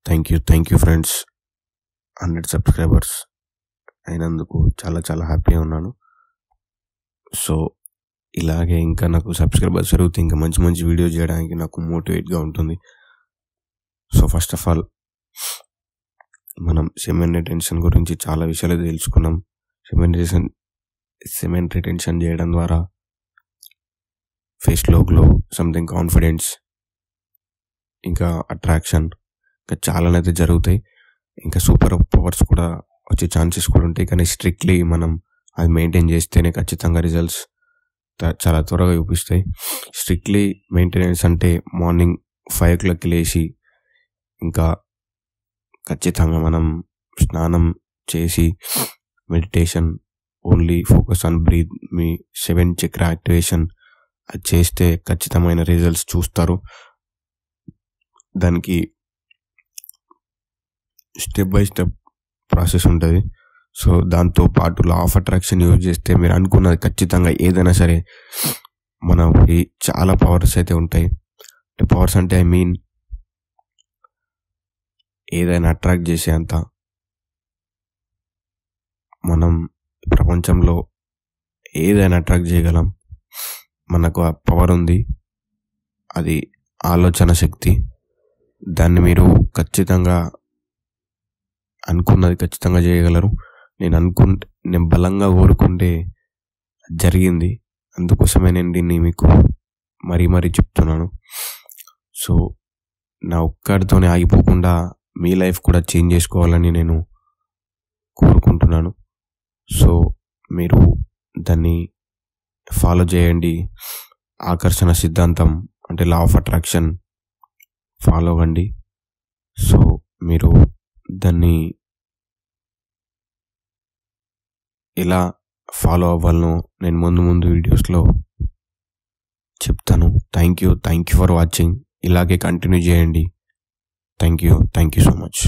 Thank you friends. 100 subscribers అయినందుకు చాలా చాలా హ్యాపీగా ఉన్నాను. సో ఇలాగే ఇంకా నాకు సబ్స్క్రైబర్స్ పెరిగితే ఇంకా మంచి మంచి వీడియో చేయడానికి నాకు మోటివేట్గా ఉంటుంది. సో ఫస్ట్ ఆఫ్ ఆల్ మనం సెమెన్ రిటెన్షన్ గురించి చాలా విషయాలు తెలుసుకున్నాం. సెమెన్ రిటెన్షన్ చేయడం ద్వారా ఫేస్లో గ్లో, సంథింగ్ కాన్ఫిడెన్స్, ఇంకా అట్రాక్షన్, ఇంకా చాలానైతే జరుగుతాయి. ఇంకా సూపర్ పవర్స్ కూడా వచ్చే ఛాన్సెస్ కూడా ఉంటాయి. కానీ స్ట్రిక్ట్లీ మనం అది మెయింటైన్ చేస్తేనే ఖచ్చితంగా రిజల్ట్స్ చాలా త్వరగా చూపిస్తాయి. స్ట్రిక్ట్లీ మెయింటెనెన్స్ అంటే మార్నింగ్ 5 o'clock లేచి ఇంకా ఖచ్చితంగా మనం స్నానం చేసి meditation, only focus on breath, మీ 7 చక్ర యాక్టివేషన్ అది చేస్తే ఖచ్చితమైన రిజల్ట్స్ చూస్తారు. దానికి స్టెప్ బై స్టెప్ ప్రాసెస్ ఉంటుంది. సో దాంతో పాటు లా ఆఫ్ అట్రాక్షన్ యూజ్ చేస్తే మీరు అనుకున్నది ఖచ్చితంగా ఏదైనా సరే మనకి చాలా పవర్స్ అయితే ఉంటాయి. పవర్స్ అంటే ఐ మీన్ ఏదైనా అట్రాక్ట్ చేసే అంత మనం ప్రపంచంలో ఏదైనా అట్రాక్ట్ చేయగలం. మనకు ఆ పవర్ ఉంది, అది ఆలోచన శక్తి. దాన్ని మీరు ఖచ్చితంగా అనుకున్నది ఖచ్చితంగా చేయగలరు. నేను బలంగా కోరుకుంటే జరిగింది. అందుకోసమే నేను దీన్ని మీకు మరీ చెప్తున్నాను. సో నా ఒక్కడితోనే ఆగిపోకుండా మీ లైఫ్ కూడా చేంజ్ చేసుకోవాలని నేను కోరుకుంటున్నాను. సో మీరు దాన్ని ఫాలో చేయండి. ఆకర్షణ సిద్ధాంతం అంటే లా ఆఫ్ అట్రాక్షన్ ఫాలో అవ్వండి. సో మీరు దాన్ని ఎలా ఫాలో అవ్వాలనో నేను ముందు వీడియోస్లో చెప్తాను. Thank you for watching. ఇలాగే కంటిన్యూ చేయండి. Thank you so much.